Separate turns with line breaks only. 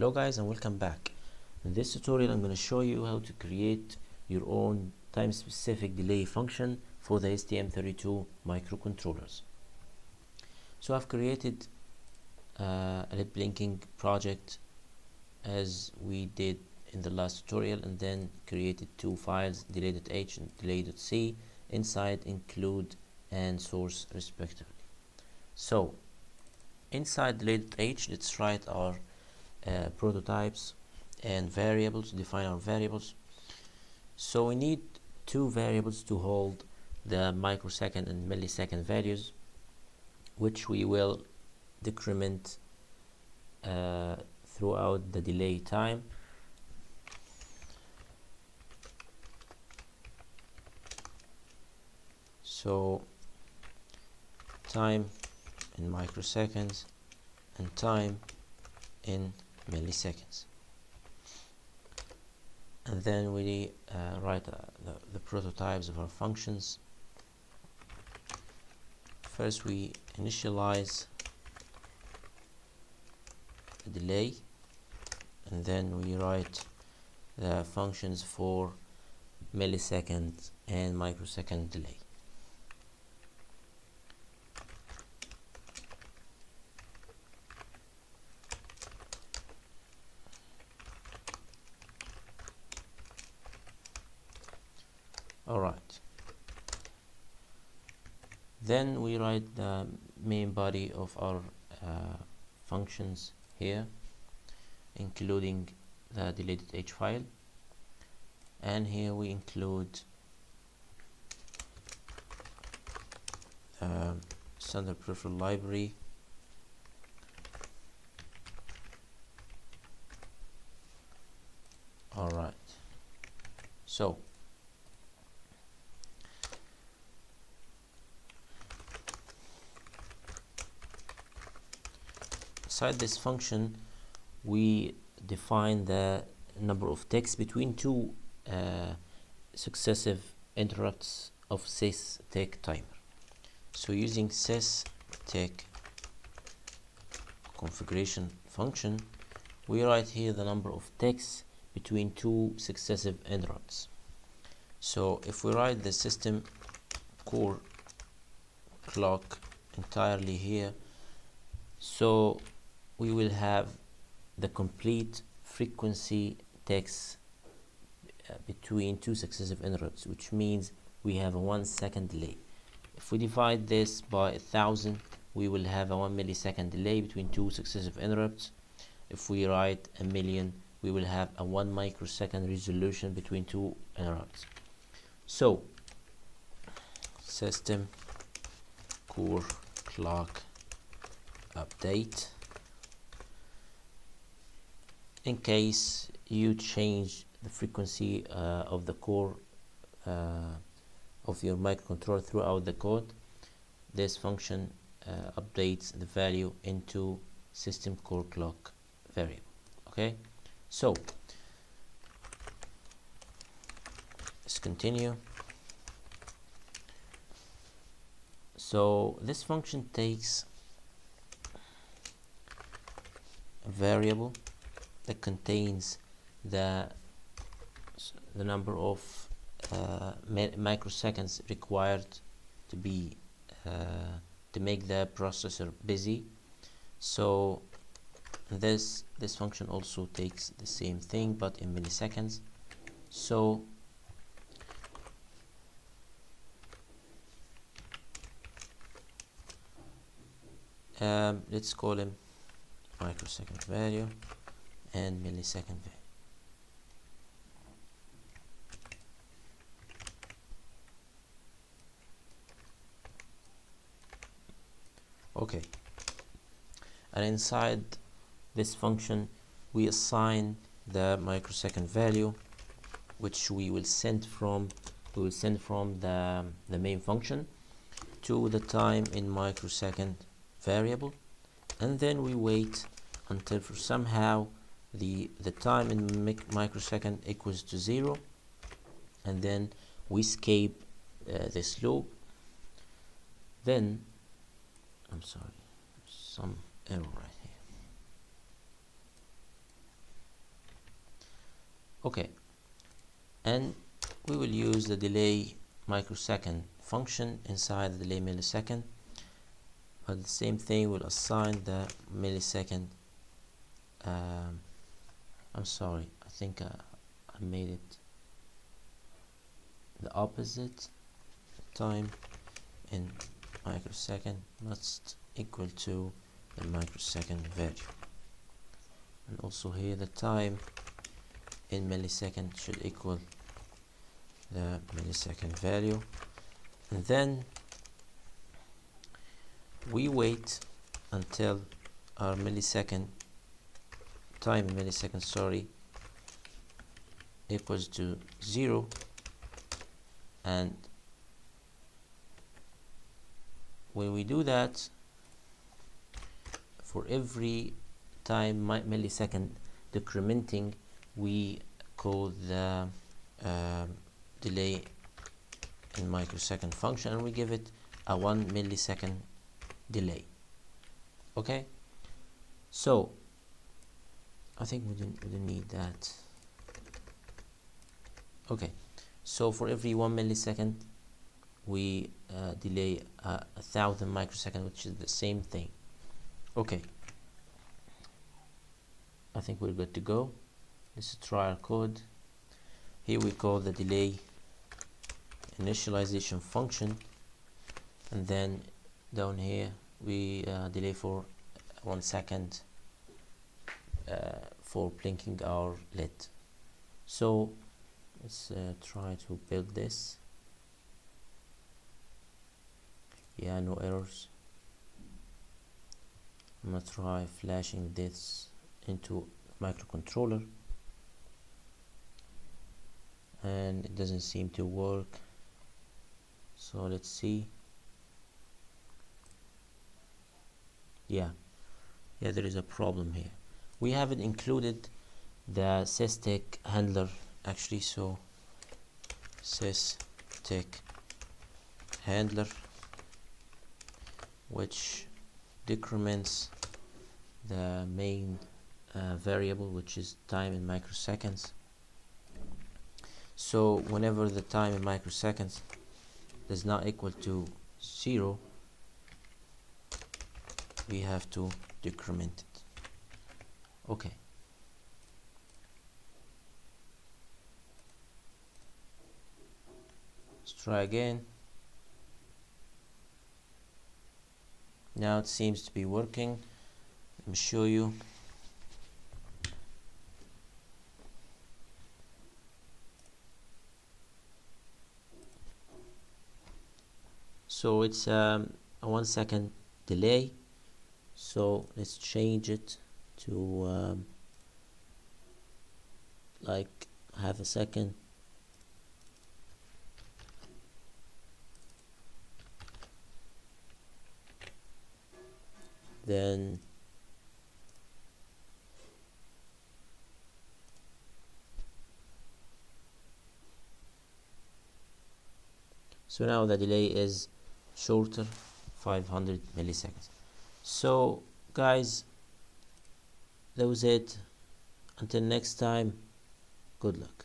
Hello guys and welcome back. In this tutorial I'm going to show you how to create your own time specific delay function for the STM32 microcontrollers. So I've created a led blinking project as we did in the last tutorial, and then created two files, delay.h and delay.c, inside include and source respectively. So inside delay.h, let's write our prototypes and variables, define our variables. So we need two variables to hold the microsecond and millisecond values, which we will decrement throughout the delay time. So time in microseconds and time in milliseconds, and then we write the prototypes of our functions. First we initialize the delay, and then we write the functions for millisecond and microsecond delay. Alright, then we write the main body of our functions here, including the delay.h file, and here we include standard peripheral library, alright. So inside this function we define the number of ticks between two successive interrupts of sys_tick timer. So using sys_tick configuration function, we write here the number of ticks between two successive interrupts. So if we write the system core clock entirely here, so we will have the complete frequency ticks between two successive interrupts, which means we have a 1 second delay. If we divide this by 1000, we will have a 1 millisecond delay between two successive interrupts. If we write a million, we will have a 1 microsecond resolution between two interrupts. So system core clock update. In case you change the frequency of the core of your microcontroller throughout the code, this function updates the value into system core clock variable. Okay, so let's continue. So this function takes a variable that contains the number of microseconds required to be to make the processor busy. So this function also takes the same thing, but in milliseconds. So let's call him microsecond value and millisecond value. Okay, and inside this function we assign the microsecond value, which we will send from the main function to the time in microsecond variable, and then we wait until for somehow the time in microsecond equals to 0, and then we escape this loop. Then I'm sorry, some error right here. Okay, and we will use the delay microsecond function inside the delay millisecond, but the same thing will assign the millisecond. I'm sorry, I think I made it the opposite. Time in microsecond must equal to the microsecond value, and also here the time in millisecond should equal the millisecond value, and then we wait until our millisecond time in millisecond, sorry, equals to 0, and when we do that, for every time millisecond decrementing, we call the delay in microsecond function, and we give it a 1 millisecond delay. Okay, so I think we didn't need that. Okay, so for every 1 millisecond we delay 1,000 microseconds, which is the same thing. Okay, I think we're good to go. Let's try our code. Here we call the delay initialization function, and then down here we delay for 1 second for blinking our LED. So let's try to build this. Yeah, no errors. I'm gonna try flashing this into microcontroller, and it doesn't seem to work. So let's see. Yeah, there is a problem here. We haven't included the sysTech handler actually, so sysTech handler, which decrements the main variable, which is time in microseconds. So whenever the time in microseconds does not equal to 0, we have to decrement it. Okay, let's try again. Now it seems to be working. Let me show you. So it's a 1 second delay, so let's change it to like half a second. Then so now the delay is shorter, 500 milliseconds. So guys, that was it. Until next time, good luck.